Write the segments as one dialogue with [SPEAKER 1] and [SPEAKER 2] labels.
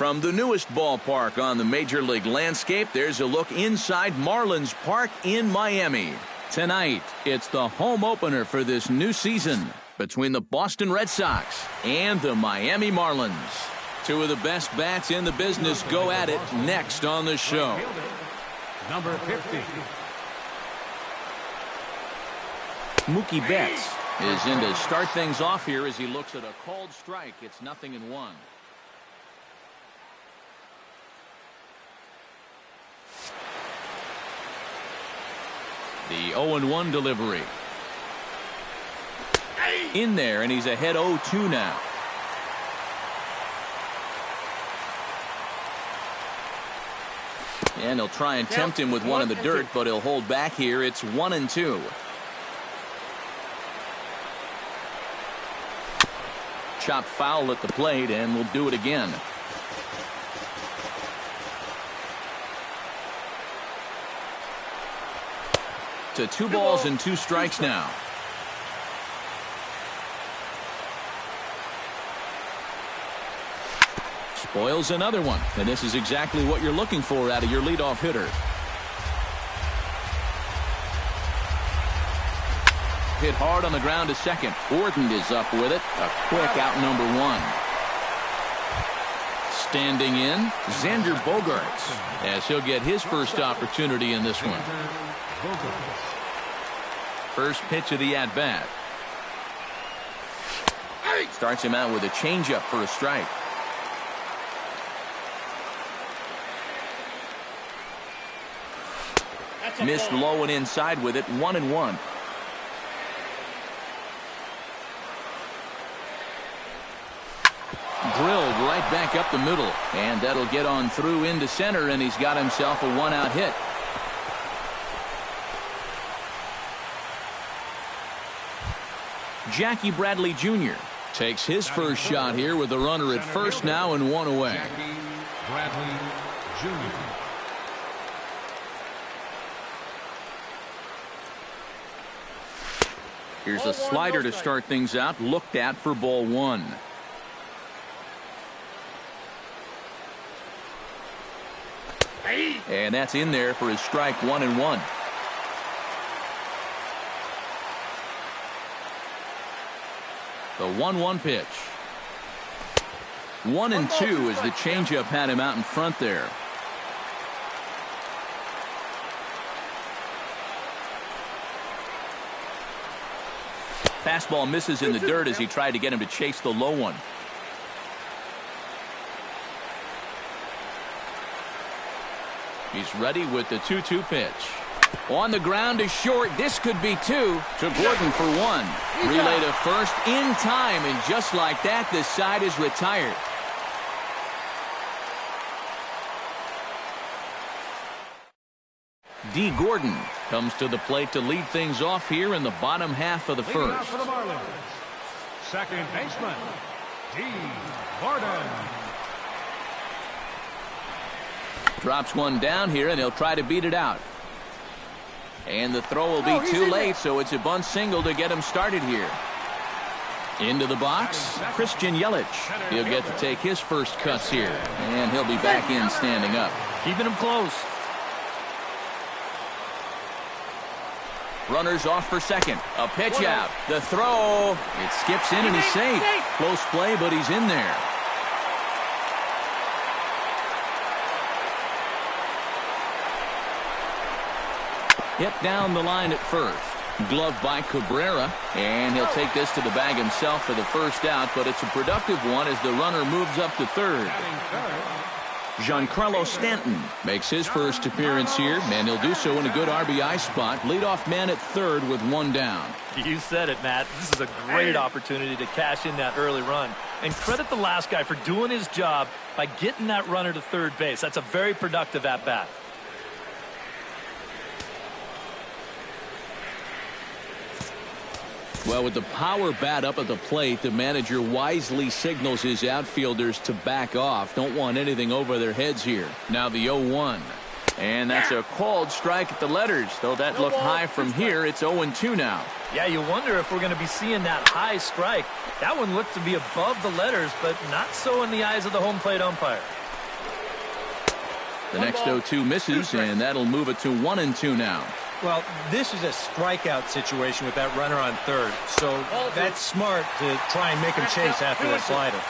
[SPEAKER 1] From the newest ballpark on the Major League landscape, there's a look inside Marlins Park in Miami. Tonight, it's the home opener for this new season between the Boston Red Sox and the Miami Marlins. Two of the best bats in the business go at it next on the show.
[SPEAKER 2] Number 50.
[SPEAKER 1] Mookie Betts is in to start things off here as he looks at a called strike. It's 0-1. The 0-1 delivery. In there, and he's ahead 0-2 now. And he'll try and tempt him with one in the dirt, but he'll hold back here. It's 1-2. Chop foul at the plate, and we'll do it again. To 2 balls and 2 strikes now. Spoils another one, and this is exactly what you're looking for out of your leadoff hitter. Hit hard on the ground to second. Gordon is up with it. A quick out number 1. Standing in, Xander Bogaerts, as he'll get his first opportunity in this one. First pitch of the at-bat. Starts him out with a changeup for a strike. Missed low and inside with it. 1-1. Drilled right back up the middle, and that'll get on through into center, and he's got himself a 1-out hit. Jackie Bradley Jr. takes his first shot here with the runner at first now and 1 away.
[SPEAKER 2] Jackie Bradley Jr.
[SPEAKER 1] Here's a slider to start things out, looked at for ball 1. And that's in there for his strike. 1-1. The 1-1 pitch. 1-2 as the changeup had him out in front there. Fastball misses in the dirt as he tried to get him to chase the low one. He's ready with the 2-2 pitch. On the ground to short. This could be 2 to Gordon for 1. Relay to first in time, and just like that, the side is retired. D. Gordon comes to the plate to lead things off here in the bottom half of the first.
[SPEAKER 2] For the Marlins, second baseman, D. Gordon.
[SPEAKER 1] Drops one down here, and he'll try to beat it out. And the throw will be too late, so it's a bunt single to get him started here. Into the box, Christian Yelich. He'll get to take his first cuts here, and he'll be back in standing up.
[SPEAKER 3] Keeping him close.
[SPEAKER 1] Runners off for second. A pitch out. The throw. It skips in and he's safe. Close play, but he's in there. Hit down the line at first. Glove by Cabrera, and he'll take this to the bag himself for the first out, but it's a productive one as the runner moves up to third. Giancarlo Stanton makes his first appearance here, and he'll do so in a good RBI spot. Leadoff man at third with 1 down.
[SPEAKER 3] You said it, Matt. This is a great opportunity to cash in that early run. And credit the last guy for doing his job by getting that runner to third base. That's a very productive at-bat.
[SPEAKER 1] Well, with the power bat up at the plate, the manager wisely signals his outfielders to back off. Don't want anything over their heads here. Now the 0-1. And that's a called strike at the letters. Though that looked high from here, it's 0-2 now.
[SPEAKER 3] Yeah, you wonder if we're going to be seeing that high strike. That one looked to be above the letters, but not so in the eyes of the home plate umpire.
[SPEAKER 1] The next 0-2 misses, and that'll move it to 1-2 now.
[SPEAKER 4] Well, this is a strikeout situation with that runner on third, so that's smart to try and make him chase after the slider.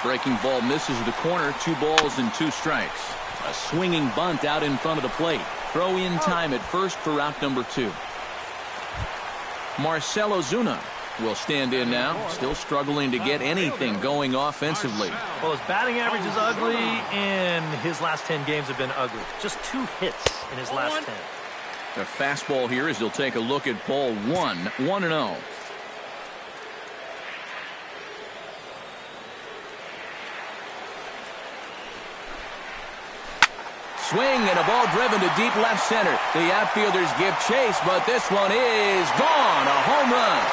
[SPEAKER 1] Breaking ball misses the corner. 2 balls and 2 strikes. A swinging bunt out in front of the plate. Throw in time at first for out number 2. Marcell Ozuna will stand in now, still struggling to get anything going offensively.
[SPEAKER 3] Well, his batting average is ugly, and his last 10 games have been ugly. Just 2 hits in his last 10.
[SPEAKER 1] The fastball here as he'll take a look at ball 1, 1-0. Swing and a ball driven to deep left center. The outfielders give chase, but this one is gone. A home run.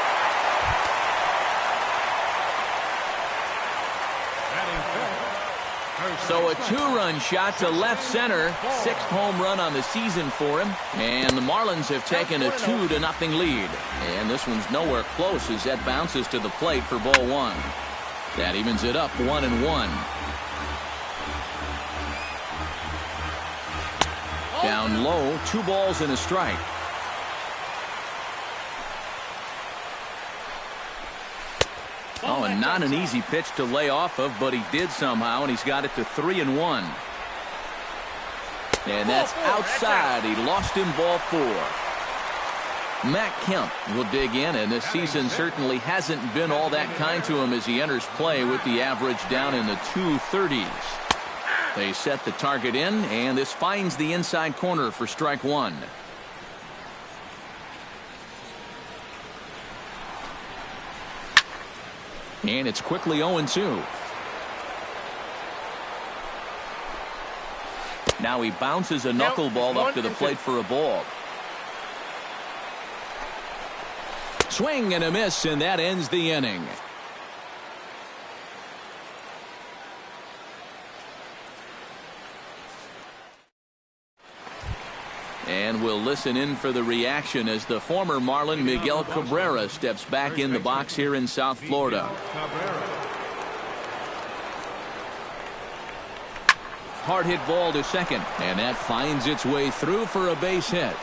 [SPEAKER 1] So a 2-run shot to left center. 6th home run on the season for him. And the Marlins have taken a 2-0 lead. And this one's nowhere close as that bounces to the plate for ball 1. That evens it up 1-1. Down low, 2 balls and a strike. Oh, and not an easy pitch to lay off of, but he did somehow, and he's got it to 3-1. And that's outside. He lost him ball 4. Matt Kemp will dig in, and this season certainly hasn't been all that kind to him as he enters play with the average down in the 230s. They set the target in, and this finds the inside corner for strike 1. And it's quickly 0-2. Now he bounces a knuckleball up to the plate for a ball. Swing and a miss, and that ends the inning. And we'll listen in for the reaction as the former Marlin Miguel Cabrera steps back in the box here in South Florida. Hard hit ball to second, and that finds its way through for a base hit.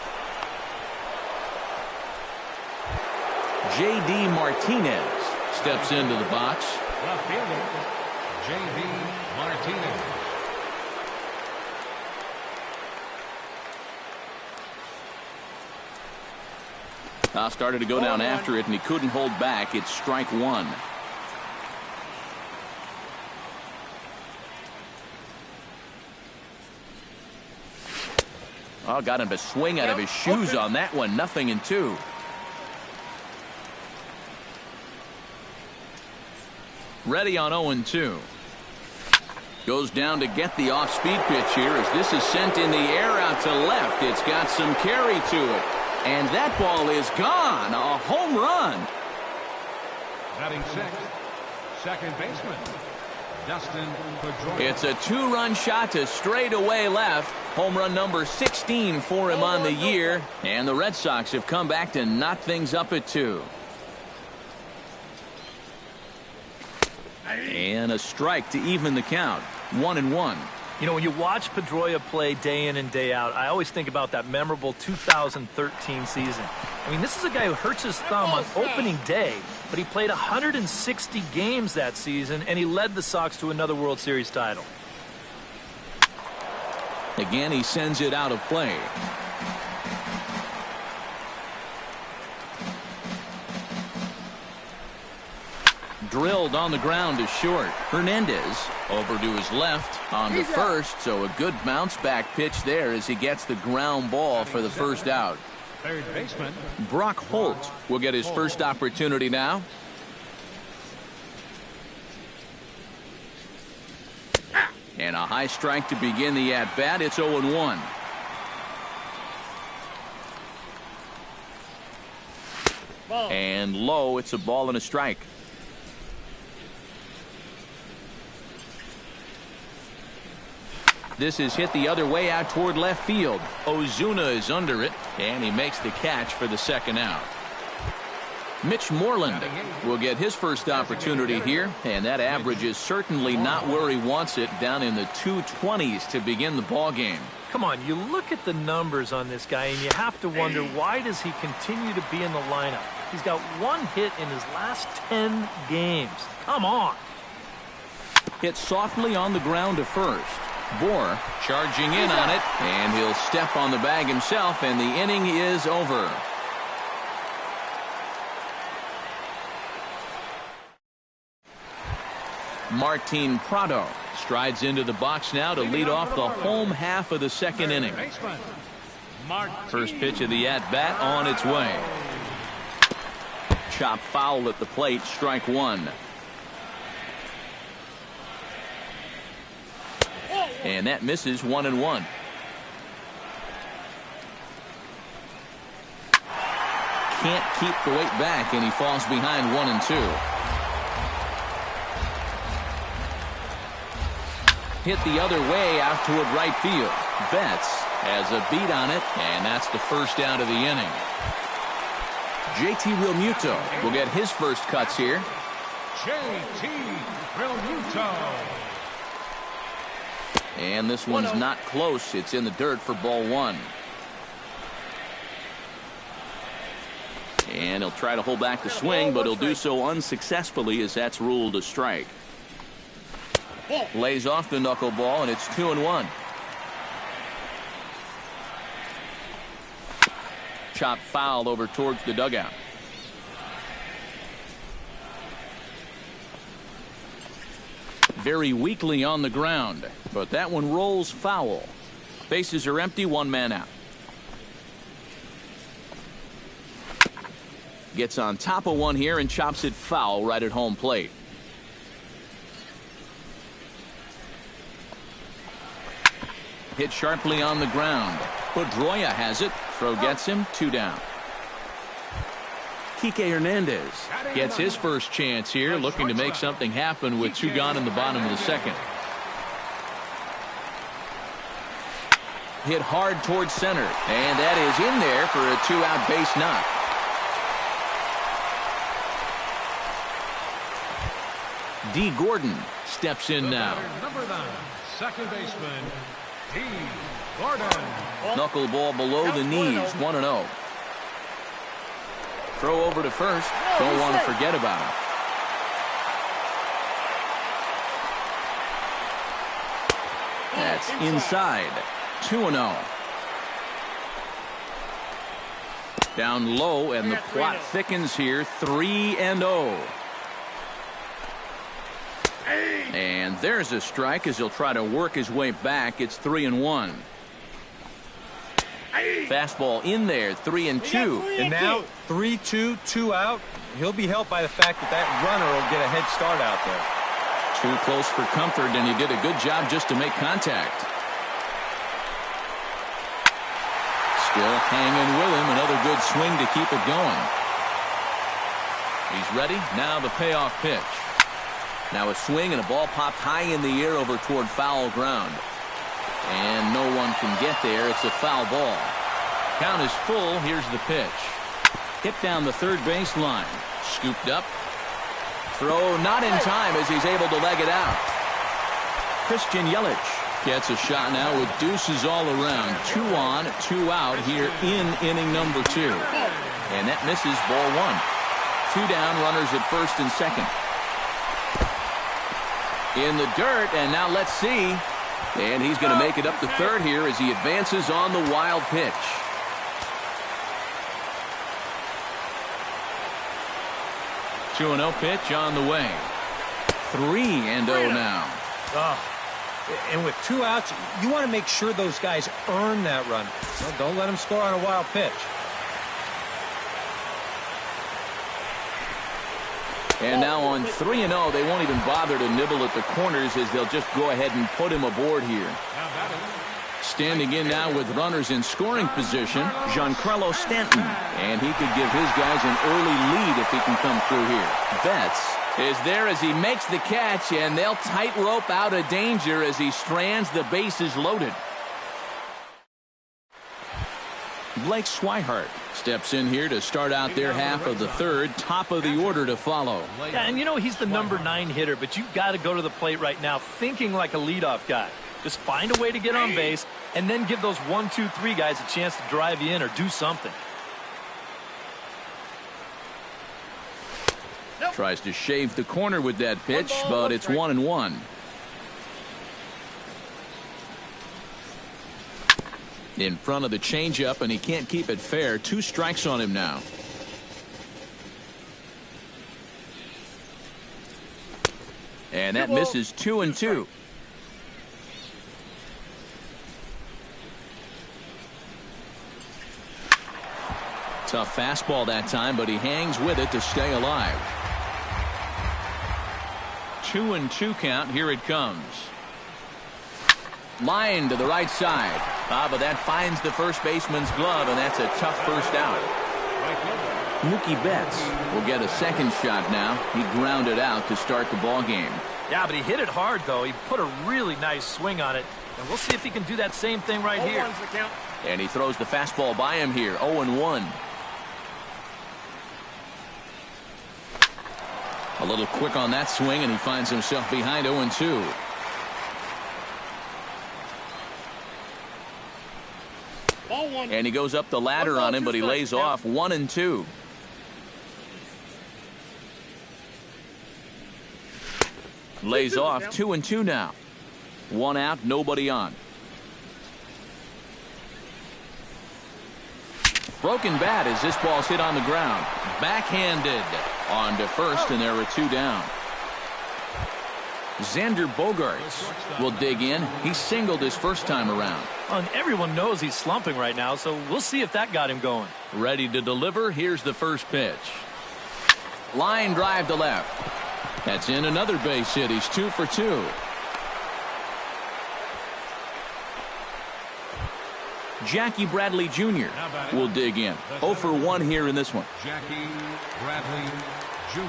[SPEAKER 1] J.D. Martinez steps into the box.
[SPEAKER 2] Left fielder, J.D. Martinez.
[SPEAKER 1] Started to go down after it, and he couldn't hold back. It's strike 1. Oh, got him to swing out of his shoes on that one. 0-2. Ready on 0-2. Goes down to get the off-speed pitch here as this is sent in the air out to left. It's got some carry to it. And that ball is gone. A home run.
[SPEAKER 2] Batting 6th, second baseman, Dustin Pedroia.
[SPEAKER 1] It's a 2-run shot to straightaway left. Home run number 16 for him on the year. And the Red Sox have come back to knock things up at 2. And a strike to even the count. 1-1.
[SPEAKER 3] You know, when you watch Pedroia play day in and day out, I always think about that memorable 2013 season. I mean, this is a guy who hurts his thumb on opening day, but he played 160 games that season, and he led the Sox to another World Series title.
[SPEAKER 1] Again, he sends it out of play. Drilled on the ground to short. Hernandez over to his left on to first, so a good bounce back pitch there as he gets the ground ball for the first out.
[SPEAKER 2] Third baseman,
[SPEAKER 1] Brock Holt will get his first opportunity now. And a high strike to begin the at-bat. It's 0-1. And low, it's a ball and a strike. This is hit the other way out toward left field. Ozuna is under it, and he makes the catch for the second out. Mitch Moreland will get his first opportunity here, and that average is certainly not where he wants it, down in the 220s to begin the ball game.
[SPEAKER 3] Come on, you look at the numbers on this guy, and you have to wonder, why does he continue to be in the lineup? He's got 1 hit in his last 10 games. Come on.
[SPEAKER 1] Hit softly on the ground to first. Bohr charging in on it, and he'll step on the bag himself, and the inning is over. Martin Prado strides into the box now to lead off the home half of the second inning. First pitch of the at-bat on its way. Chop foul at the plate, strike one. And that misses, 1-1. Can't keep the weight back, and he falls behind 1-2. Hit the other way out toward right field. Betts has a beat on it, and that's the first out of the inning. JT Realmuto will get his first cuts here.
[SPEAKER 2] JT Realmuto.
[SPEAKER 1] And this one's not close. It's in the dirt for ball one. And he'll try to hold back the swing, but he'll do so unsuccessfully as that's ruled a strike. Lays off the knuckleball, and it's 2-1. Chop foul over towards the dugout. Very weakly on the ground, but that one rolls foul. Bases are empty, 1 man out. Gets on top of one here and chops it foul right at home plate. Hit sharply on the ground. Pedroia has it. Throw gets him, 2 down. Kike Hernandez gets his first chance here, looking to make something happen with 2 gone in the bottom of the second. Hit hard towards center, and that is in there for a 2-out base knock. D. Gordon steps in now.
[SPEAKER 2] Number 9, second baseman, D. Gordon.
[SPEAKER 1] Knuckleball below the knees, 1-0. Throw over to first. Don't want to forget about him. That's inside. 2-0. Down low, and the plot thickens here. 3-0. And there's a strike as he'll try to work his way back. It's 3-1. Fastball in there, 3-2.
[SPEAKER 4] And now 3-2, 2 out. He'll be helped by the fact that that runner will get a head start out there.
[SPEAKER 1] Too close for comfort, and he did a good job just to make contact. Still hanging with him. Another good swing to keep it going. He's ready. Now the payoff pitch. Now a swing, and a ball popped high in the air over toward foul ground. And no one can get there. It's a foul ball. Count is full. Here's the pitch. Hit down the third baseline. Scooped up. Throw not in time as he's able to leg it out. Christian Yelich gets a shot now with deuces all around. 2 on, 2 out here in inning number 2. And that misses, ball 1. 2 down, runners at first and second. In the dirt, and now let's see. And he's going to make it up to third here as he advances on the wild pitch. Two 2-0 pitch on the way. 3-0 now.
[SPEAKER 4] And with 2 outs, you want to make sure those guys earn that run. Well, don't let them score on a wild pitch.
[SPEAKER 1] And now on 3-0, they won't even bother to nibble at the corners as they'll just go ahead and put him aboard here. Standing in now with runners in scoring position, Giancarlo Stanton. And he could give his guys an early lead if he can come through here. Betts is there as he makes the catch, and they'll tightrope out of danger as he strands the bases loaded. Blake Swihart Steps in here to start out their half of the third. Top of the order to follow.
[SPEAKER 3] Yeah, and you know he's the number 9 hitter, but you've got to go to the plate right now thinking like a leadoff guy. Just find a way to get on base and then give those 1, 2, 3 guys a chance to drive you in or do something.
[SPEAKER 1] Tries to shave the corner with that pitch, but it's 1-1. In front of the changeup, and he can't keep it fair. 2 strikes on him now. And that misses 2-2. Tough fastball that time, but he hangs with it to stay alive. 2-2 count. Here it comes. Line to the right side. But that finds the first baseman's glove, and that's a tough first out. Mookie Betts will get a second shot now. He grounded out to start the ball game.
[SPEAKER 3] Yeah, but he hit it hard, though. He put a really nice swing on it, and we'll see if he can do that same thing right here.
[SPEAKER 1] And he throws the fastball by him here. 0-1. A little quick on that swing, and he finds himself behind 0-2. And he goes up the ladder on him, but he lays off. 1-2. Lays off. 2-2 now. 1 out, nobody on. Broken bat as this ball's hit on the ground. Backhanded on to first, and there are 2 down. Xander Bogaerts will dig in. He singled his first time around.
[SPEAKER 3] And everyone knows he's slumping right now, so we'll see if that got him going.
[SPEAKER 1] Ready to deliver. Here's the first pitch. Line drive to left. That's in another base hit. He's 2 for 2. Jackie Bradley Jr. will dig in. 0 for 1 here in this one.
[SPEAKER 2] Jackie Bradley Jr.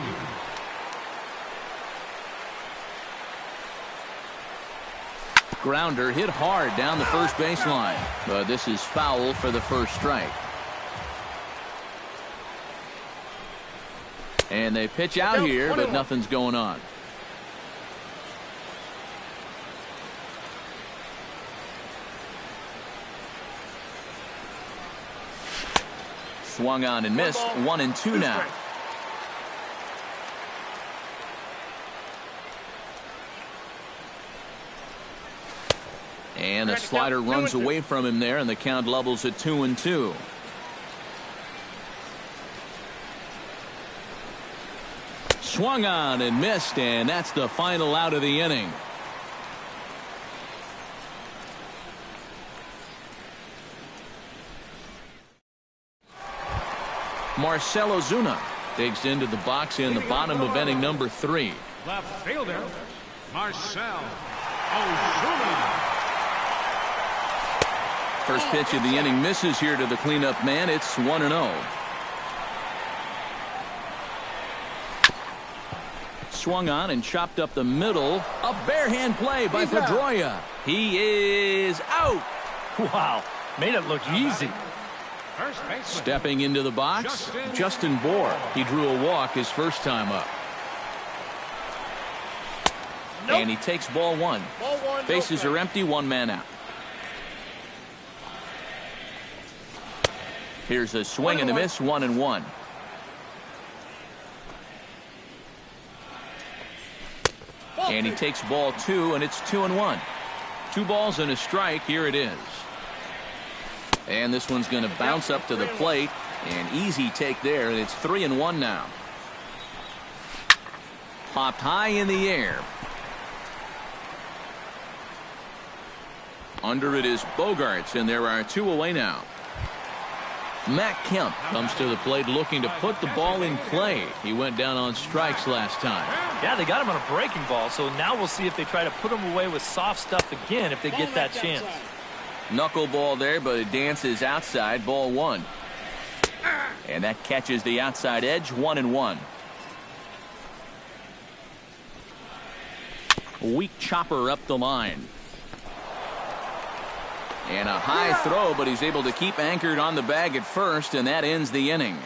[SPEAKER 1] Grounder hit hard down the first baseline, but this is foul for the first strike. And they pitch out here, but nothing's going on. Swung on and missed. 1-2 now. And a slider runs away from him there, and the count levels at 2-2. Swung on and missed, and that's the final out of the inning. Marcell Ozuna digs into the box in the bottom of inning number 3.
[SPEAKER 2] Left fielder, Marcell Ozuna.
[SPEAKER 1] First pitch of the inning misses here to the cleanup man. It's 1-0. Swung on and chopped up the middle. A barehand play by Pedroia. He is out.
[SPEAKER 3] Wow, made it look easy.
[SPEAKER 1] Stepping into the box, Justin Bour. He drew a walk his first time up. And he takes ball 1. Bases are empty, 1 man out. Here's a swing and a miss, 1-1. And he takes ball 2, and it's 2-1. 2 balls and a strike. Here it is. And this one's going to bounce up to the plate. An easy take there, and it's 3-1 now. Popped high in the air. Under it is Bogaerts, and there are 2 away now. Matt Kemp comes to the plate looking to put the ball in play. He went down on strikes last time.
[SPEAKER 3] Yeah, they got him on a breaking ball, so now we'll see if they try to put him away with soft stuff again if they get that chance.
[SPEAKER 1] Knuckleball there, but it dances outside. Ball 1. And that catches the outside edge. 1-1. Weak chopper up the line. And a high throw, but he's able to keep anchored on the bag at first, and that ends the inning.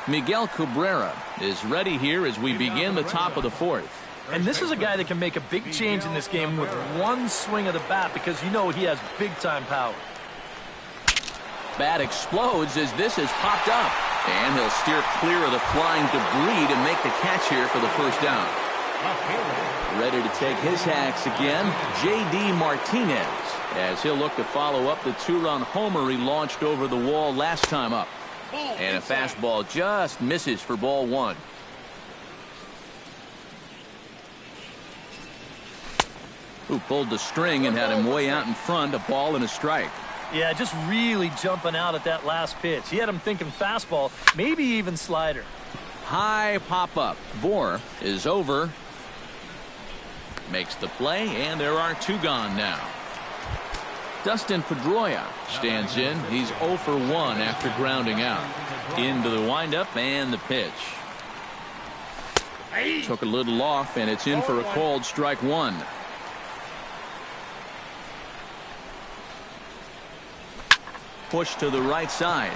[SPEAKER 1] Miguel Cabrera is ready here as we begin the top of the fourth.
[SPEAKER 3] And this is a guy that can make a big change in this game with one swing of the bat because you know he has big-time power.
[SPEAKER 1] Bat explodes as this is popped up. And he'll steer clear of the flying debris to make the catch here for the first down. Ready to take his hacks again, J.D. Martinez, as he'll look to follow up the two-run homer he launched over the wall last time up. And a fastball just misses for ball one. Who pulled the string and had him way out in front, a ball and a strike.
[SPEAKER 3] Yeah, just really jumping out at that last pitch. He had him thinking fastball, maybe even slider.
[SPEAKER 1] High pop-up. Bohr is over. Makes the play, and there are two gone now. Dustin Pedroia stands in. He's 0 for 1 after grounding out. Into the windup and the pitch. Took a little off, and it's in for a called strike one. Push to the right side.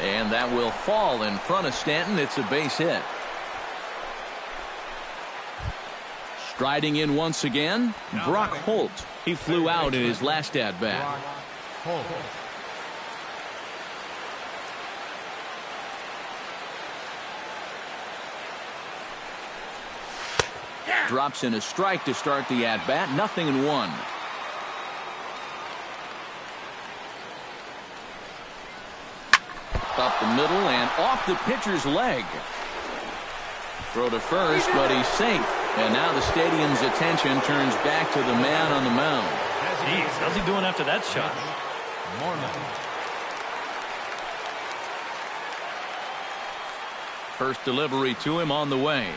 [SPEAKER 1] And that will fall in front of Stanton. It's a base hit. Striding in once again, Brock Holt. He flew out in his last at-bat. Drops in a strike to start the at-bat. 0-1. Up the middle and off the pitcher's leg. Throw to first, but he's safe. And now the stadium's attention turns back to the man on the mound.
[SPEAKER 3] Jeez, how's he doing after that shot?
[SPEAKER 1] First delivery to him on the way.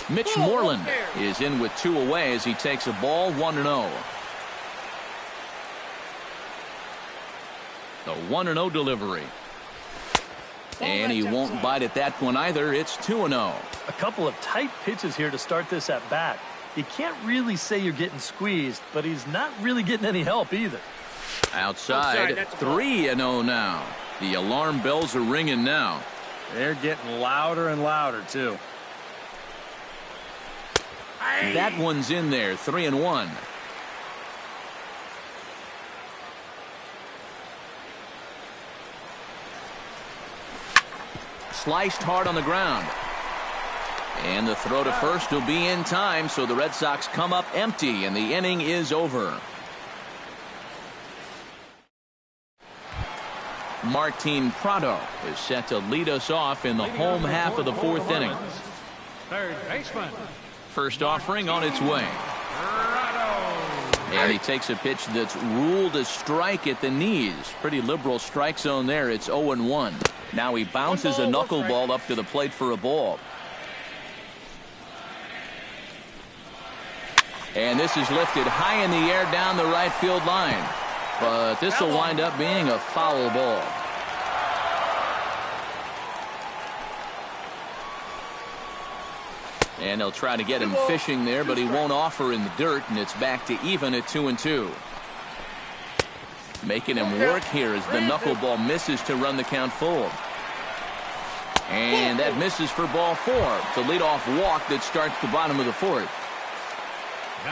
[SPEAKER 1] Mitch Moreland is in with two away as he takes a ball 1-0. The 1-0 delivery. And he won't bite at that one either. It's 2-0.
[SPEAKER 3] A couple of tight pitches here to start this at bat. You can't really say you're getting squeezed, but he's not really getting any help either.
[SPEAKER 1] Outside 3-0 now. The alarm bells are ringing now.
[SPEAKER 4] They're getting louder and louder, too.
[SPEAKER 1] That one's in there. 3-1. Sliced hard on the ground. And the throw to first will be in time, so the Red Sox come up empty, and the inning is over. Martin Prado is set to lead us off in the home half of the fourth inning.
[SPEAKER 2] Third baseman.
[SPEAKER 1] First offering on its way. And he takes a pitch that's ruled a strike at the knees. Pretty liberal strike zone there. It's 0-1. Now he bounces a knuckleball up to the plate for a ball. And this is lifted high in the air down the right field line. But this will wind up being a foul ball. And they'll try to get him fishing there, but he won't offer in the dirt, and it's back to even at 2-2. Making him work here as the knuckleball misses to run the count full. And that misses for ball 4. The leadoff walk that starts the bottom of the fourth.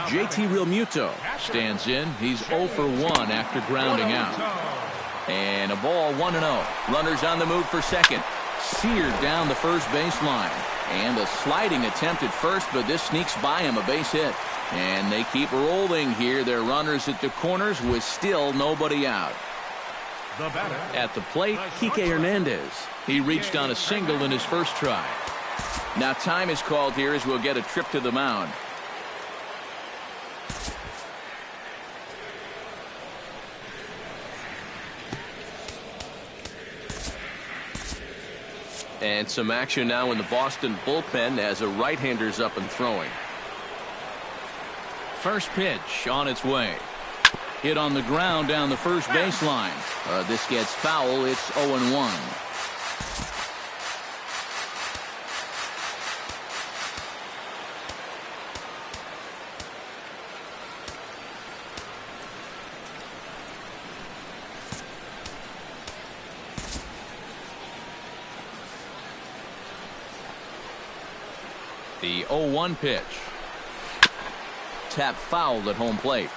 [SPEAKER 1] JT Realmuto stands in. He's 0 for 1 after grounding out. And a ball 1-0. Runners on the move for second. Seared down the first baseline. And a sliding attempt at first, but this sneaks by him, a base hit. And they keep rolling here. Their runners at the corners with still nobody out. At the plate, Kike Hernandez. He reached on a single in his first try. Now time is called here as we'll get a trip to the mound. And some action now in the Boston bullpen as a right-hander's up and throwing. First pitch on its way. Hit on the ground down the first baseline. This gets foul. It's 0-1. The 0-1 pitch. Tap foul at home plate.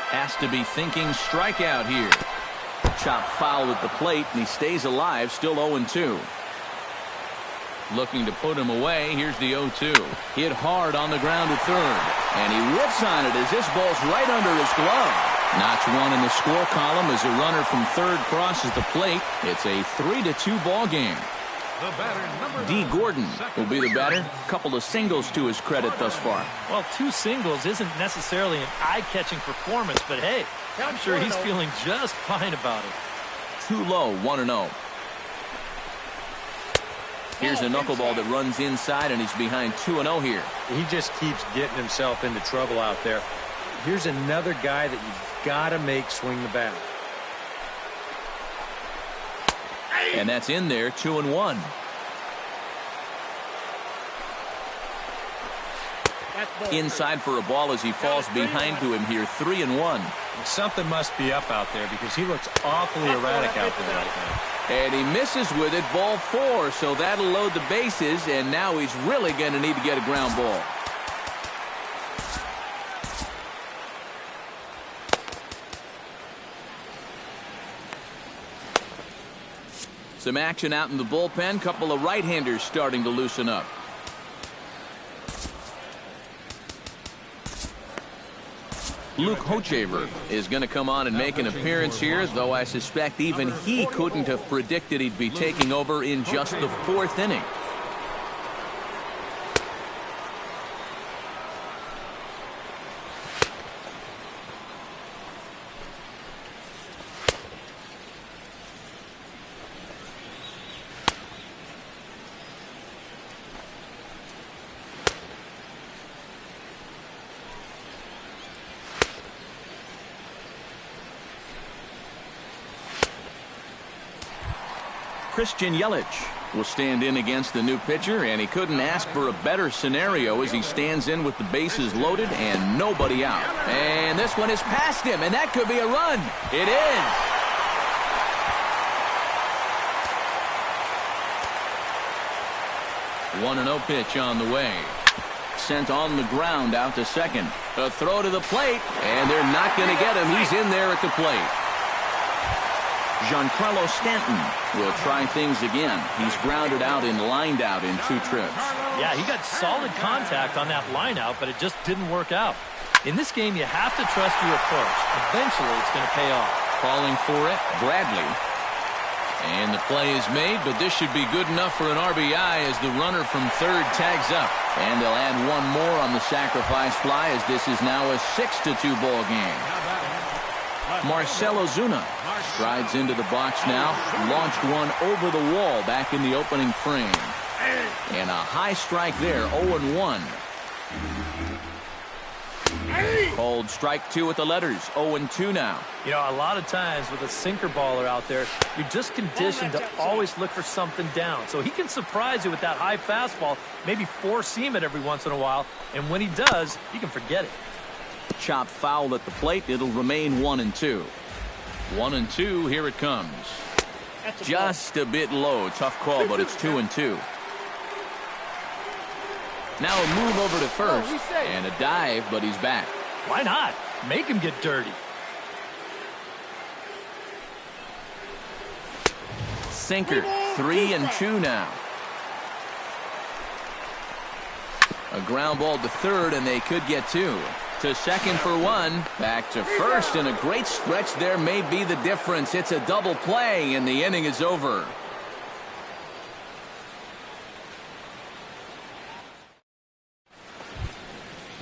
[SPEAKER 1] Has to be thinking strikeout here. Chop foul at the plate, and he stays alive, still 0-2. Looking to put him away. Here's the 0-2. Hit hard on the ground at third. And he whips on it as this ball's right under his glove. Notch one in the score column as a runner from third crosses the plate. It's a 3-2 ball game.
[SPEAKER 2] The batter, number
[SPEAKER 1] D.
[SPEAKER 2] 9,
[SPEAKER 1] Gordon will be the
[SPEAKER 2] second
[SPEAKER 1] batter.
[SPEAKER 2] baseman.
[SPEAKER 1] Couple of singles to his credit thus far.
[SPEAKER 3] Well, 2 singles isn't necessarily an eye-catching performance, but hey, I'm sure he's feeling just fine about it.
[SPEAKER 1] Too low, 1-0. Here's a knuckleball that runs inside, and he's behind 2-0 here.
[SPEAKER 4] He just keeps getting himself into trouble out there. Here's another guy that you've got to make swing the bat.
[SPEAKER 1] And that's in there, 2-1. Inside for a ball as he falls behind to him here, 3-1.
[SPEAKER 4] Something must be up out there because he looks awfully erratic out there right now.
[SPEAKER 1] And he misses with it, ball 4, so that'll load the bases, and now he's really going to need to get a ground ball. Some action out in the bullpen. Couple of right-handers starting to loosen up. Luke Hochevar is going to come on and make an appearance here, though I suspect even he couldn't have predicted he'd be taking over in just the 4th inning. Christian Yelich will stand in against the new pitcher, and he couldn't ask for a better scenario as he stands in with the bases loaded and nobody out. And this one is past him, and that could be a run. It is. One 1-0 pitch on the way. Sent on the ground out to second. A throw to the plate, and they're not going to get him. He's in there at the plate. Giancarlo Stanton will try things again. He's grounded out and lined out in 2 trips.
[SPEAKER 3] Yeah, he got solid contact on that line out, but it just didn't work out. In this game, you have to trust your approach. Eventually, it's going to pay off.
[SPEAKER 1] Calling for it, Bradley. And the play is made, but this should be good enough for an RBI as the runner from third tags up. And they'll add one more on the sacrifice fly as this is now a 6-2 ball game. Marcell Ozuna strides into the box now, launched one over the wall back in the opening frame. And a high strike there, 0-1. Called strike 2 with the letters, 0-2 now.
[SPEAKER 3] You know, a lot of times with a sinker baller out there, you're just conditioned to always look for something down. So he can surprise you with that high fastball, maybe four-seam it every once in a while, and when he does, you can forget it.
[SPEAKER 1] Chop foul at the plate. It'll remain 1-2. 1-2. Here it comes. Just a bit low. Tough call, but it's 2-2. Now a move over to first and a dive, but he's back.
[SPEAKER 3] Why not? Make him get dirty.
[SPEAKER 1] Sinker. 3-2 now. A ground ball to third, and they could get 2. To second for 1. Back to first, and a great stretch there may be the difference. It's a double play, and the inning is over.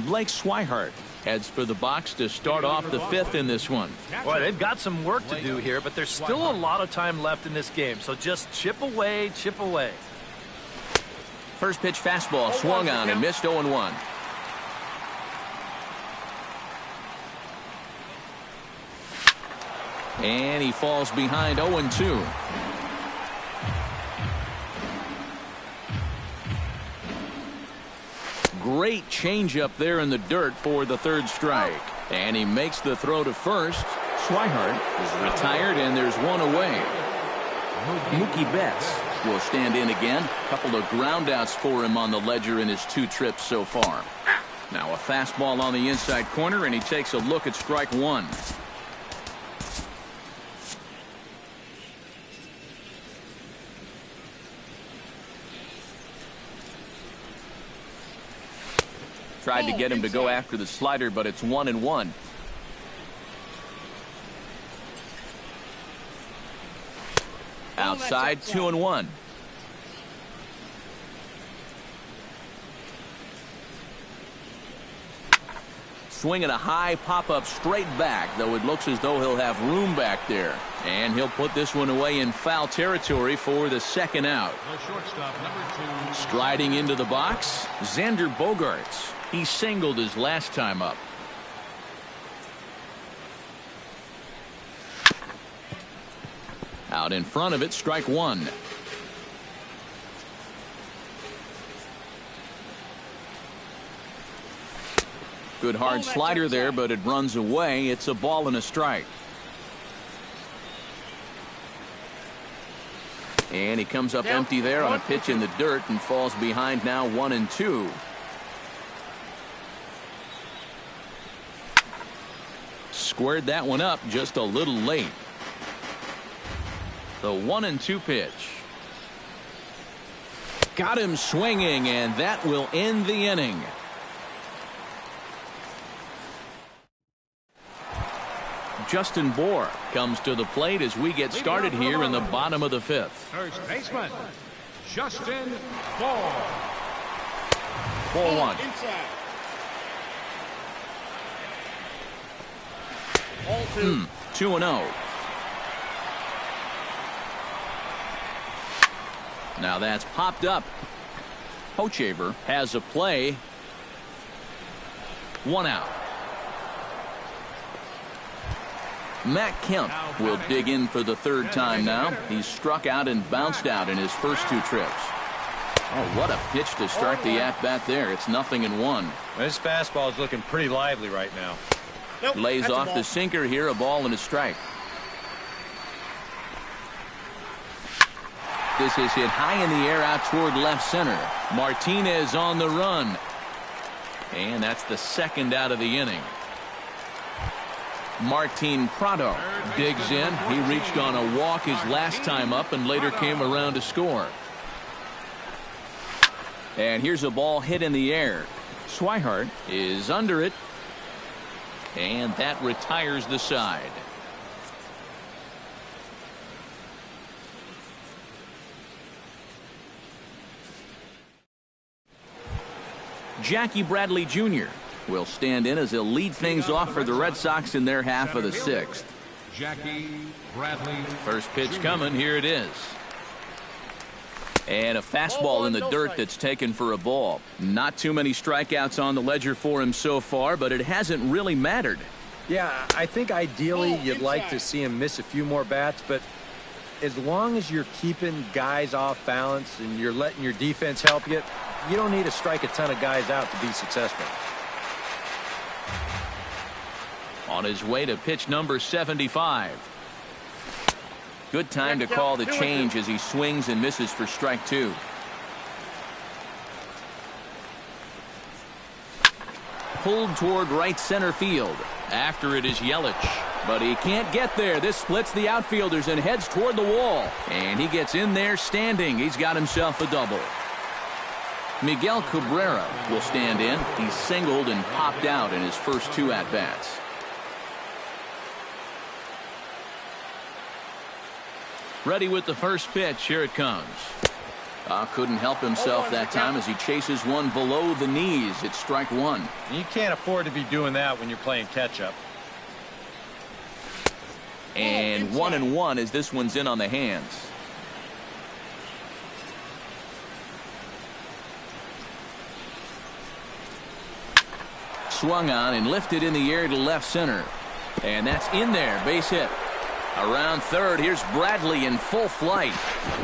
[SPEAKER 1] Blake Swihart heads for the box to start off the 5th in this one.
[SPEAKER 3] Boy, they've got some work to do here, but there's still a lot of time left in this game, so just chip away, chip away.
[SPEAKER 1] First pitch fastball swung on and missed, 0-1. And he falls behind, 0-2. Great changeup there in the dirt for the third strike. And he makes the throw to first. Swihart is retired, and there's one away. Mookie Betts will stand in again. A couple of groundouts for him on the ledger in his 2 trips so far. Now a fastball on the inside corner, and he takes a look at strike 1. Tried to get him to go after the slider, but it's 1-1. Outside, 2-1. Swinging a high pop-up straight back, though it looks as though he'll have room back there. And he'll put this one away in foul territory for the second out.
[SPEAKER 2] The shortstop, number 2.
[SPEAKER 1] Striding into the box, Xander Bogaerts. He singled his last time up. Out in front of it, strike 1. Good hard slider there, but it runs away. It's a ball and a strike. And he comes up empty there on a pitch in the dirt and falls behind now 1-2. Squared that one up just a little late. The 1-2 pitch. Got him swinging, and that will end the inning. Justin Bour comes to the plate as we get started here in the bottom of the 5th.
[SPEAKER 2] First baseman, Justin Bour.
[SPEAKER 1] 4-1. 2-0. Now that's popped up. Hochevar has a play. 1 out. Matt Kemp will dig in for the 3rd time now. He's struck out and bounced out in his first 2 trips. Oh, what a pitch to start the at-bat there. It's 0-1.
[SPEAKER 4] This fastball is looking pretty lively right now.
[SPEAKER 1] Lays off the sinker here, a ball and a strike. This is hit high in the air out toward left center. Martinez on the run. And that's the 2nd out of the inning. Martin Prado digs in. He reached on a walk his last time up and later came around to score. And here's a ball hit in the air. Swihart is under it. And that retires the side. Jackie Bradley Jr. will stand in as he'll lead things off for the Red Sox in their half of the 6th.
[SPEAKER 2] Jackie Bradley.
[SPEAKER 1] First pitch coming. Here it is. And a fastball in the dirt that's taken for a ball. Not too many strikeouts on the ledger for him so far, but it hasn't really mattered.
[SPEAKER 4] Yeah, I think ideally you'd like to see him miss a few more bats, but as long as you're keeping guys off balance and you're letting your defense help you, you don't need to strike a ton of guys out to be successful.
[SPEAKER 1] On his way to pitch number 75. Good time to call the change as he swings and misses for strike 2. Pulled toward right center field. After it is Yelich. But he can't get there. This splits the outfielders and heads toward the wall. And he gets in there standing. He's got himself a double. Miguel Cabrera will stand in. He singled and popped out in his first 2 at-bats. Ready with the first pitch. Here it comes. Couldn't help himself that time as he chases one below the knees. It's strike 1.
[SPEAKER 4] You can't afford to be doing that when you're playing catch-up.
[SPEAKER 1] And 1-1 as this one's in on the hands. Swung on and lifted in the air to left center. And that's in there. Base hit. Around third, here's Bradley in full flight.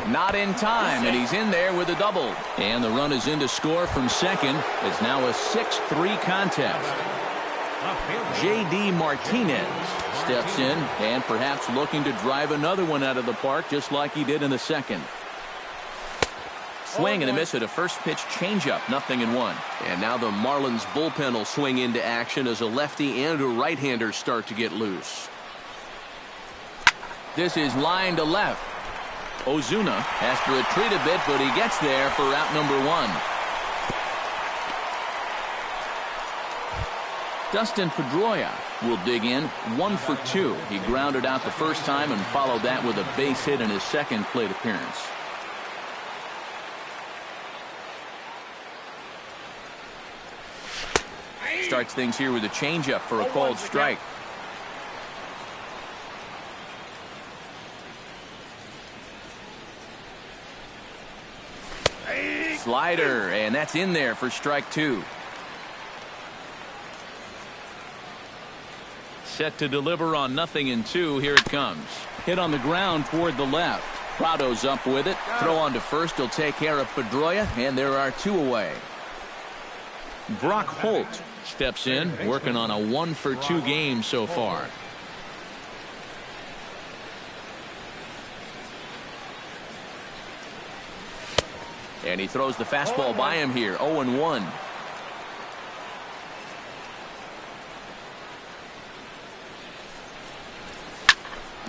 [SPEAKER 1] Not in time, and he's in there with a double. And the run is in to score from second. It's now a 6-3 contest. J.D. Martinez steps in and perhaps looking to drive another one out of the park just like he did in the second. Swing and a miss at a first pitch changeup, 0-1. And now the Marlins bullpen will swing into action as a lefty and a right-hander start to get loose. This is line to left. Ozuna has to retreat a bit, but he gets there for out number 1. Dustin Pedroia will dig in 1 for 2. He grounded out the first time and followed that with a base hit in his second plate appearance. Starts things here with a changeup for a called strike. Slider, and that's in there for strike 2. Set to deliver on 0-2. Here it comes. Hit on the ground toward the left. Prado's up with it. Throw on to first. He'll take care of Pedroia, and there are 2 away. Brock Holt steps in, working on a 1 for 2 game so far. And he throws the fastball by him here, 0-1.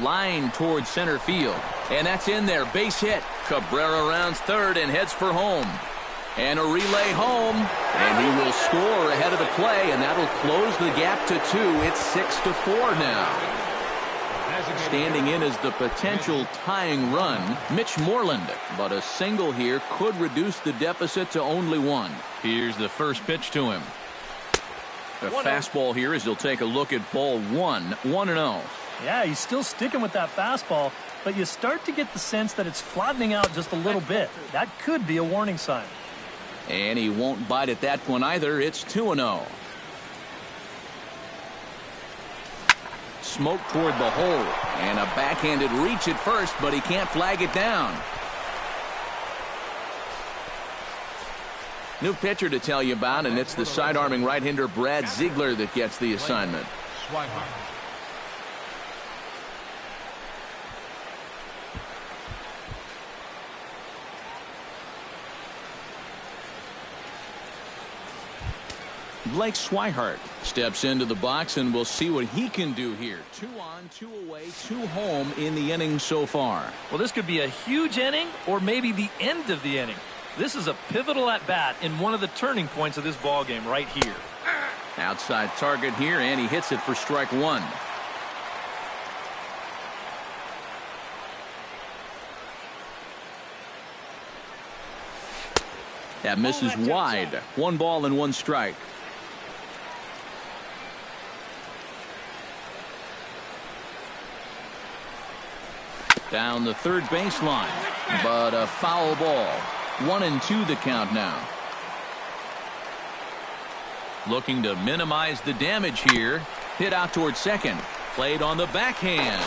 [SPEAKER 1] Line towards center field. And that's in there. Base hit. Cabrera rounds third and heads for home. And a relay home. And he will score ahead of the play, and that'll close the gap to 2. It's 6-4 now. Standing in as the potential tying run, Mitch Moreland. But a single here could reduce the deficit to only 1. Here's the first pitch to him. A fastball here as he'll take a look at ball 1. 1-0.
[SPEAKER 3] Yeah, he's still sticking with that fastball, but you start to get the sense that it's flattening out just a little bit. That could be a warning sign.
[SPEAKER 1] And he won't bite at that one either. It's 2-0. Smoke toward the hole. And a backhanded reach at first, but he can't flag it down. New pitcher to tell you about, and it's the side-arming right-hander Brad Ziegler that gets the assignment. Blake Swihart steps into the box, and we'll see what he can do here. 2 on, 2 away, 2 home in the inning so far.
[SPEAKER 3] Well, this could be a huge inning or maybe the end of the inning. This is a pivotal at-bat in one of the turning points of this ball game right here.
[SPEAKER 1] Outside target here, and he hits it for strike 1. That misses wide. 1 ball and 1 strike. Down the third baseline, but a foul ball. 1-2 the count now. Looking to minimize the damage here. Hit out towards second. Played on the backhand.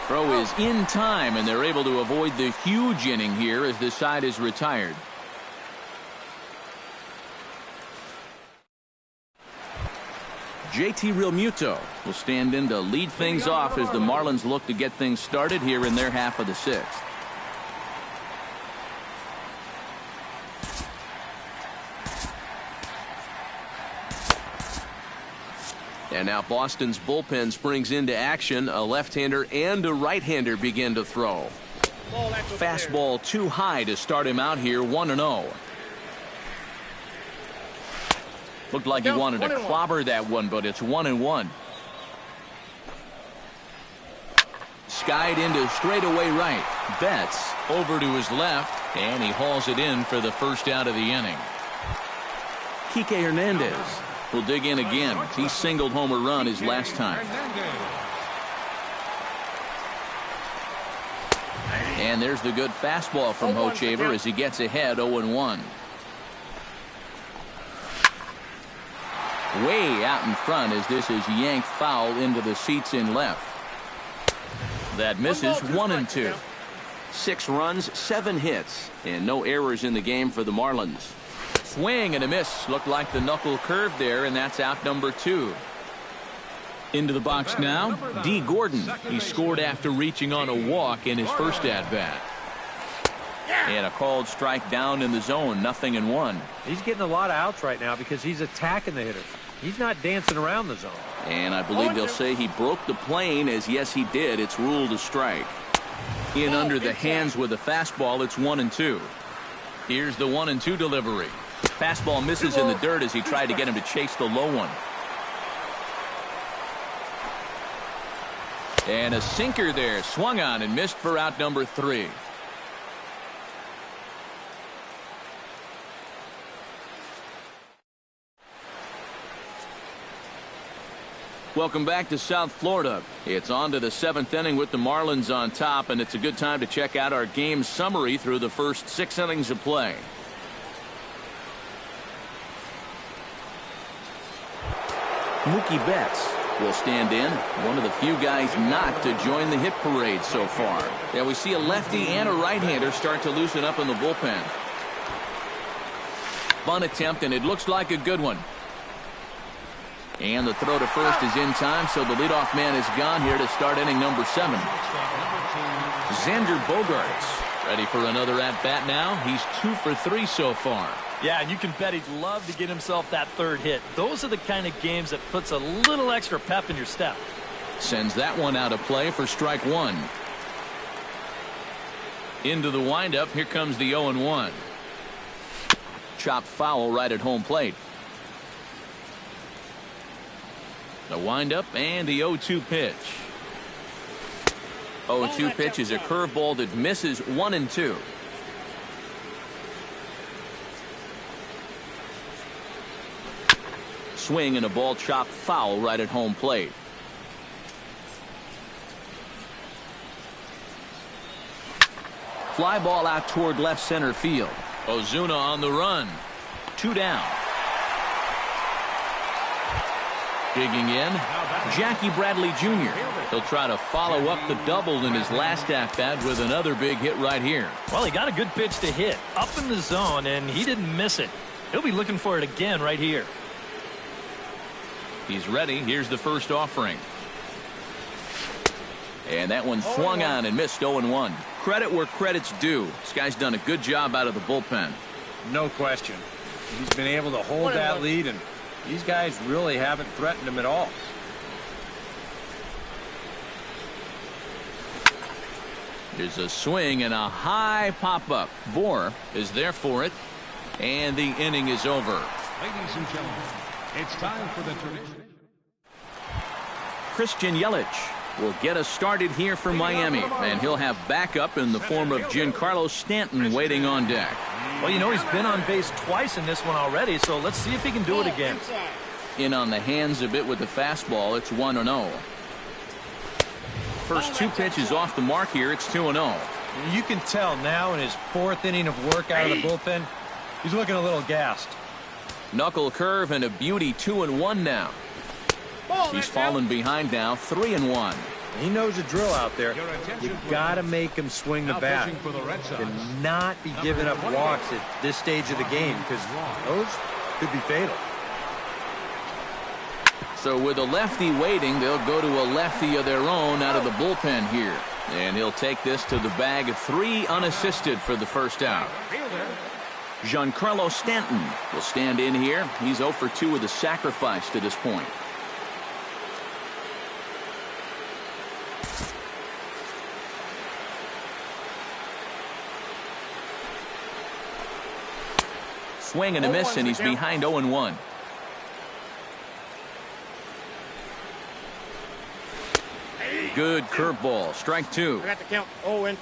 [SPEAKER 1] Throw is in time, and they're able to avoid the huge inning here as this side is retired. JT Realmuto will stand in to lead things off as the Marlins look to get things started here in their half of the 6th. And now Boston's bullpen springs into action. A left-hander and a right-hander begin to throw. Fastball too high to start him out here, 1-0. Looked like he wanted to clobber that one, but it's 1-1. Skied into straightaway right. Betts over to his left, and he hauls it in for the first out of the inning. Kike Hernandez will dig in again. He singled home a run his last time. And there's the good fastball from Hochevar as he gets ahead 0-1. Way out in front as this is yanked foul into the seats in left. That misses. 1-2. 6 runs, 7 hits, and no errors in the game for the Marlins. Swing and a miss. Looked like the knuckle curve there, and that's out number 2. Into the box now, D. Gordon. He scored after reaching on a walk in his first at-bat. And a called strike down in the zone, 0-1.
[SPEAKER 4] He's getting a lot of outs right now because he's attacking the hitters. He's not dancing around the zone.
[SPEAKER 1] And I believe they'll say he broke the plane, as yes, he did. It's ruled a strike. In under the hands with a fastball, it's 1-2. Here's the 1-2 delivery. Fastball misses in the dirt as he tried to get him to chase the low one. And a sinker there, swung on and missed for out number 3. Welcome back to South Florida. It's on to the 7th inning with the Marlins on top, and it's a good time to check out our game summary through the first 6 innings of play. Mookie Betts will stand in, one of the few guys not to join the hit parade so far. Yeah, we see a lefty and a right-hander start to loosen up in the bullpen. Bunt attempt, and it looks like a good one. And the throw to first is in time, so the leadoff man is gone here to start inning number 7. Xander Bogaerts ready for another at-bat now. He's 2 for 3 so far.
[SPEAKER 3] Yeah, and you can bet he'd love to get himself that 3rd hit. Those are the kind of games that puts a little extra pep in your step.
[SPEAKER 1] Sends that one out of play for strike 1. Into the windup, here comes the 0-1. Chopped foul right at home plate. The windup and the 0-2 pitch. 0-2 pitch is a curveball that misses 1-2. Swing and a ball chopped foul right at home plate. Fly ball out toward left center field. Ozuna on the run. 2 down. Digging in, Jackie Bradley Jr. He'll try to follow up the double in his last at-bat with another big hit right here.
[SPEAKER 3] Well, he got a good pitch to hit up in the zone, and he didn't miss it. He'll be looking for it again right here.
[SPEAKER 1] He's ready. Here's the first offering. And that one swung on and missed 0-1. Credit where credit's due. This guy's done a good job out of the bullpen.
[SPEAKER 4] No question. He's been able to hold that lead, and these guys really haven't threatened him at all.
[SPEAKER 1] There's a swing and a high pop-up. Bohr is there for it, and the inning is over.
[SPEAKER 2] Ladies and gentlemen, it's time for the tradition.
[SPEAKER 1] Christian Yelich will get us started here for Miami, and he'll have backup in the form of Giancarlo Stanton waiting on deck.
[SPEAKER 3] Well, you know, he's been on base twice in this one already, so let's see if he can do it again.
[SPEAKER 1] In on the hands a bit with the fastball. It's 1-0. First 2 pitches off the mark here. It's 2-0.
[SPEAKER 4] You can tell now in his 4th inning of work out of the bullpen, he's looking a little gassed.
[SPEAKER 1] Knuckle curve and a beauty. 2-1 now. He's fallen behind now. 3-1.
[SPEAKER 4] He knows the drill out there. You got to make him swing the bat. And not be giving up walks at this stage of the game, because those could be fatal.
[SPEAKER 1] So with a lefty waiting, they'll go to a lefty of their own out of the bullpen here. And he'll take this to the bag of 3 unassisted for the first out. Giancarlo Stanton will stand in here. He's 0 for 2 with a sacrifice to this point. Swing and a miss, and he's behind 0-1. Good curveball. Strike 2.
[SPEAKER 5] I got the count 0-2.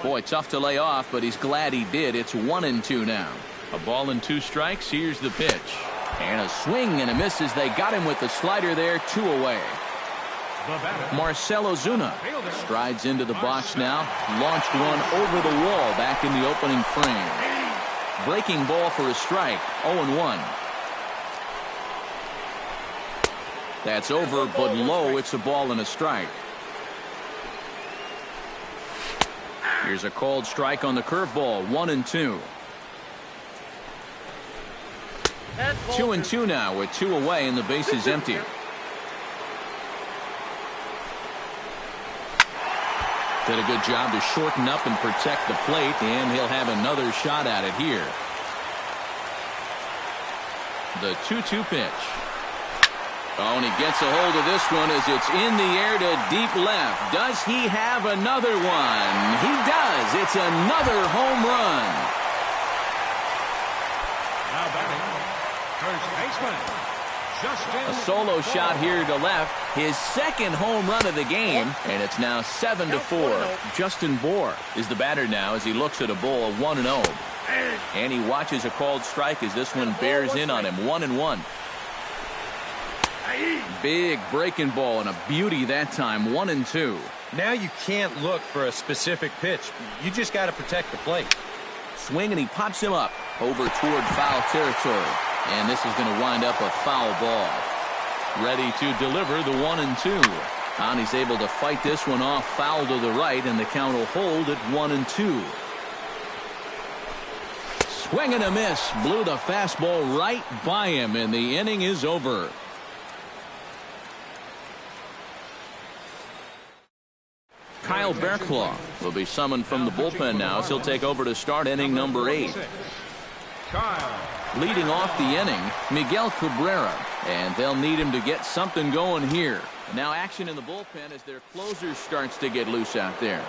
[SPEAKER 1] Boy, tough to lay off, but he's glad he did. It's 1-2 now. A ball and 2 strikes. Here's the pitch. And a swing and a miss as they got him with the slider there. 2 away. Marcell Ozuna strides into the box now. Launched one over the wall back in the opening frame. Breaking ball for a strike. 0-1. That's over, but low. It's a ball and a strike. Here's a called strike on the curveball. 1-2. 2-2 now with 2 away and the base is empty. Did a good job to shorten up and protect the plate, and he'll have another shot at it here. The 2-2 pitch. Oh, and he gets a hold of this one as it's in the air to deep left. Does he have another one? He does. It's another home run.
[SPEAKER 2] Now batting, first baseman, Justin.
[SPEAKER 1] A solo shot here to left. His second home run of the game, and it's now 7-4. Justin Bohr is the batter now as he looks at a ball of 1-0. And he watches a called strike as this one bears in on him. 1-1. Big breaking ball and a beauty that time. 1-2.
[SPEAKER 4] Now you can't look for a specific pitch. You just got to protect the plate.
[SPEAKER 1] Swing, and he pops him up over toward foul territory. And this is going to wind up a foul ball. Ready to deliver the 1-2. And he's able to fight this one off foul to the right, and the count will hold at 1-2. Swing and a miss. Blew the fastball right by him, and the inning is over. Kyle Berklaw will be summoned from the bullpen now as he'll take over to start inning number 8. Leading off the inning, Miguel Cabrera, and they'll need him to get something going here. Now action in the bullpen as their closer starts to get loose out there.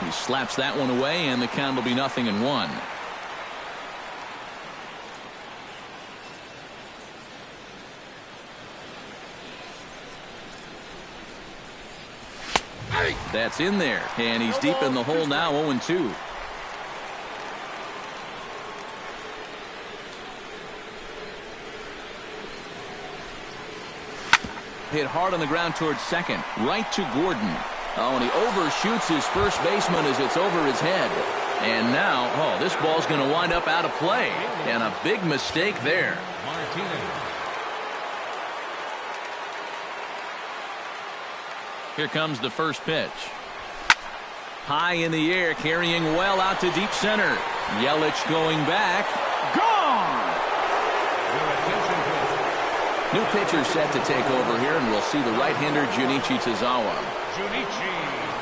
[SPEAKER 1] He slaps that one away, and the count will be 0-1. That's in there, and he's deep in the hole now. 0-2. Hit hard on the ground towards second, right to Gordon. Oh, and he overshoots his first baseman as it's over his head. And now, oh, this ball's going to wind up out of play, and a big mistake there. Here comes the first pitch. High in the air, carrying well out to deep center. Yelich going back. Gone! New pitcher set to take over here, and we'll see the right-hander Junichi Tazawa.
[SPEAKER 2] Junichi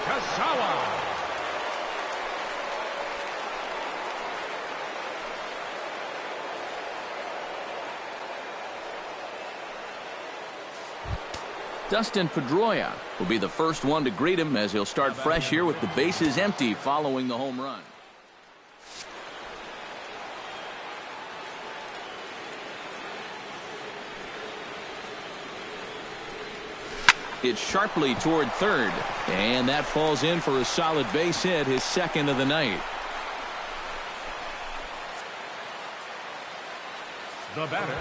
[SPEAKER 2] Tazawa.
[SPEAKER 1] Dustin Pedroia will be the first one to greet him as he'll start fresh here with the bases empty following the home run. It's sharply toward third, and that falls in for a solid base hit, his second of the night.
[SPEAKER 2] The batter.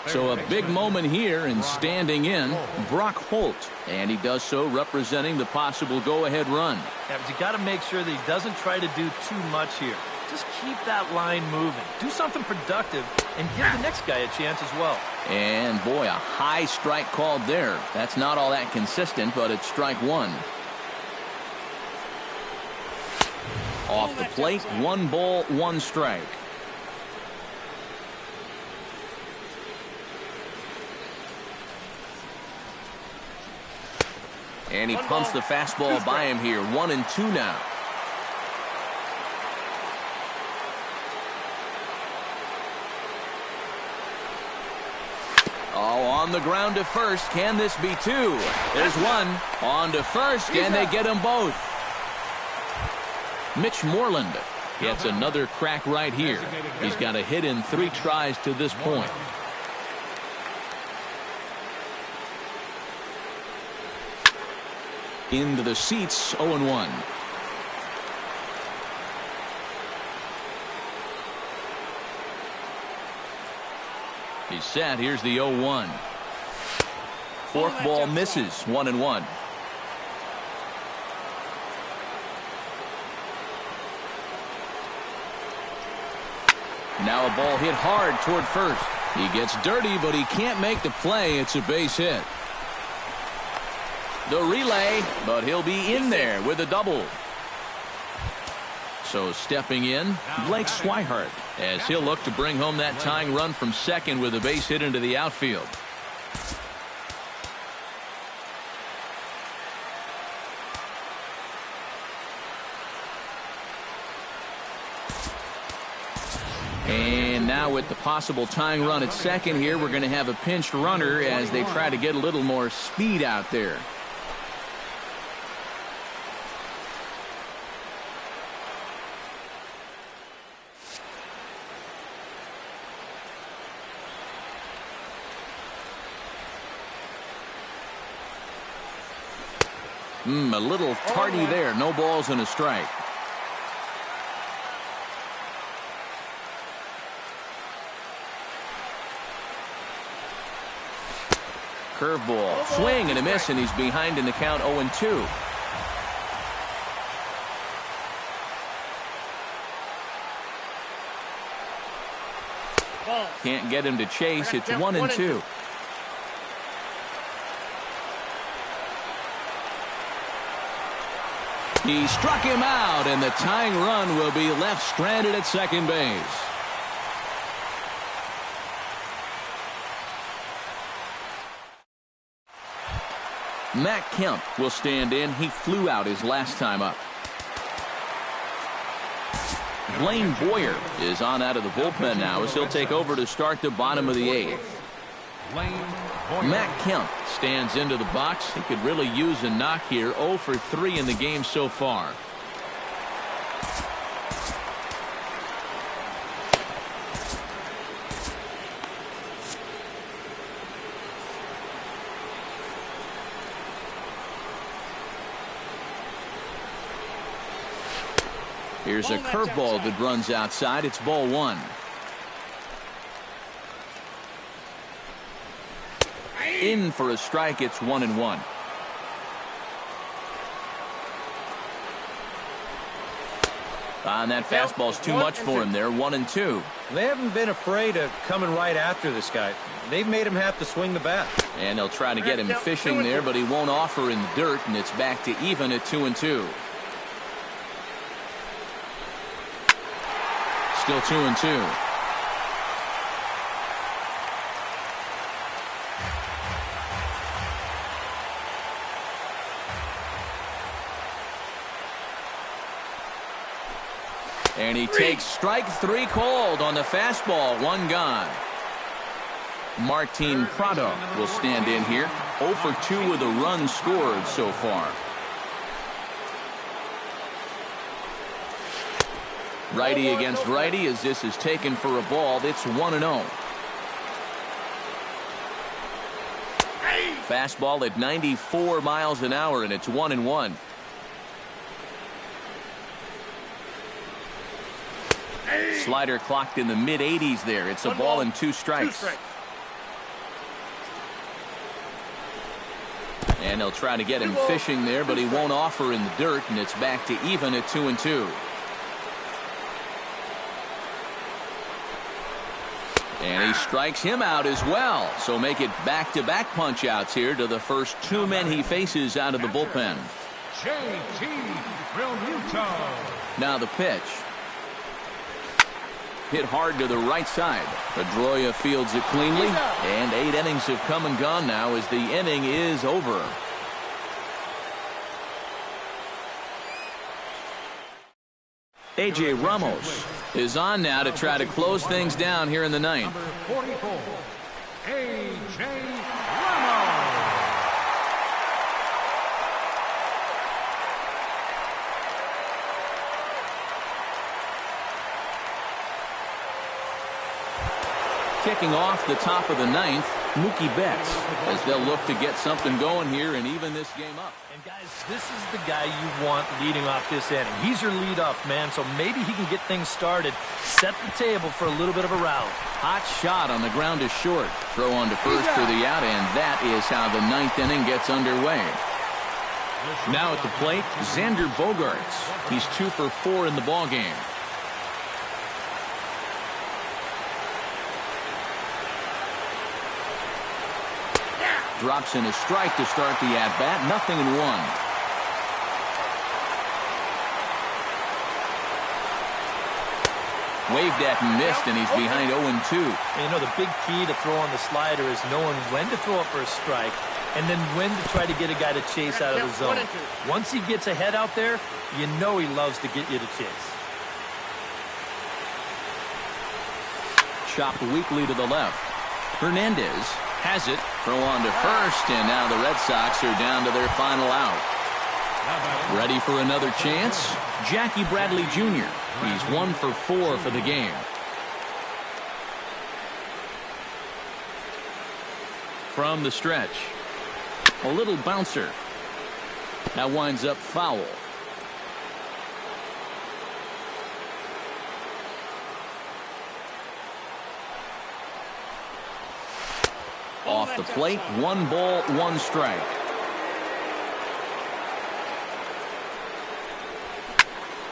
[SPEAKER 1] So a big moment here, and standing in, Brock Holt. And he does so representing the possible go-ahead run.
[SPEAKER 3] Yeah, but you got to make sure that he doesn't try to do too much here. Just keep that line moving. Do something productive and give the next guy a chance as well.
[SPEAKER 1] And boy, a high strike called there. That's not all that consistent, but it's strike one. Off the plate, 1 ball, 1 strike. And he pumps the fastball by him here. 1-2 now. Oh, on the ground to first. Can this be 2? There's 1. On to first. Can they get them both? Mitch Moreland gets another crack right here. He's got a hit in 3 tries to this point. Into the seats, 0-1. He's set. Here's the 0-1. Forkball misses. 1-1. Now a ball hit hard toward first. He gets dirty, but he can't make the play. It's a base hit. The relay, but he'll be in there with a double. So stepping in, Blake Swihart. as he'll look to bring home that tying run from second with a base hit into the outfield. And now with the possible tying run at second here, we're going to have a pinched runner as they try to get a little more speed out there. A little tardy there. No balls and a strike. Curveball, swing and a miss, and he's behind in the count 0-2. Can't get him to chase. It's 1-2. He struck him out, and the tying run will be left stranded at second base. Matt Kemp will stand in. He flew out his last time up. Blaine Boyer is on out of the bullpen now as he'll take over to start the bottom of the eighth. Matt Kemp stands into the box. He could really use a knock here. 0 for 3 in the game so far. Here's a curveball that runs outside. It's ball one. In for a strike. It's 1-1. And that fastball's too much for him there. 1-2.
[SPEAKER 4] They haven't been afraid of coming right after this guy. They've made him have to swing the bat.
[SPEAKER 1] And they'll try to get him fishing there, but he won't offer in the dirt, and it's back to even at 2-2. Still 2-2. And he takes strike three called on the fastball. One gone. Martin Prado will stand in here. 0 for 2 with a run scored so far. Righty against righty as this is taken for a ball. It's 1-0. Fastball at 94 miles an hour, and it's 1-1. Slider clocked in the mid-80s there. It's a ball and 2 strikes. And they'll try to get him fishing there, but he won't offer in the dirt, and it's back to even at 2-2. And he strikes him out as well. So make it back-to-back punch-outs here to the first 2 men he faces out of the bullpen.
[SPEAKER 2] J.T. Realmuto.
[SPEAKER 1] Now the pitch. Hit hard to the right side. Pedroia fields it cleanly. And 8 innings have come and gone now as the inning is over. A.J. Ramos is on now to try to close things down here in the ninth.
[SPEAKER 2] Number 44, A.J. Ramos.
[SPEAKER 1] Kicking off the top of the ninth, Mookie Betts, as they'll look to get something going here and even this game up.
[SPEAKER 3] And guys, this is the guy you want leading off this inning. He's your leadoff man, so maybe he can get things started, set the table for a little bit of a rally.
[SPEAKER 1] Hot shot on the ground is short. Throw on to first for the out, and that is how the ninth inning gets underway. Now at the plate, Xander Bogaerts. He's 2 for 4 in the ballgame. Drops in a strike to start the at-bat. 0-1. Waved at and missed, and he's behind 0-2.
[SPEAKER 3] And you know, the big key to throwing the slider is knowing when to throw it for a strike and then when to try to get a guy to chase out of the zone. Once he gets ahead out there, you know he loves to get you to chase.
[SPEAKER 1] Chopped weakly to the left. Hernandez has it. Throw on to first, and now the Red Sox are down to their final out. Ready for another chance? Jackie Bradley Jr. He's 1 for 4 for the game. From the stretch. A little bouncer. That winds up foul. Off the plate, 1 ball, 1 strike.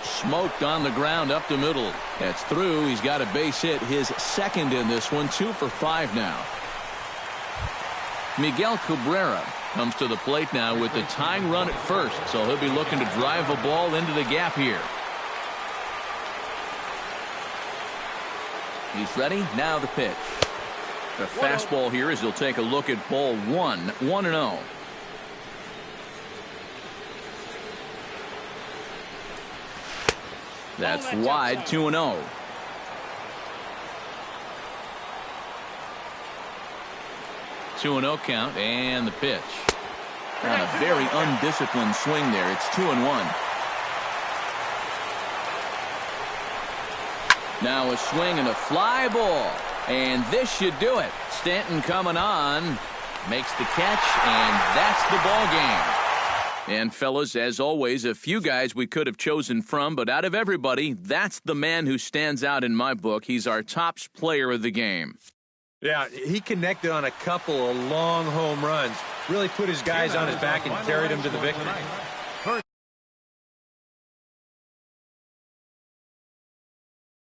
[SPEAKER 1] Smoked on the ground up the middle. That's through. He's got a base hit, his second in this one, 2 for 5 now. Miguel Cabrera comes to the plate now with the tying run at first, so he'll be looking to drive a ball into the gap here. He's ready. Now the pitch. The fastball here as he'll take a look at ball 1, 1-0. That's wide, 2-0. Two and 0 count, and the pitch. On a very undisciplined swing there. It's 2-1. Now a swing and a fly ball. And this should do it. Stanton coming on. Makes the catch, and that's the ball game. And fellas, as always, a few guys we could have chosen from, but out of everybody, that's the man who stands out in my book. He's our top player of the game.
[SPEAKER 4] Yeah, he connected on a couple of long home runs. Really put his guys on his back and carried them to the victory.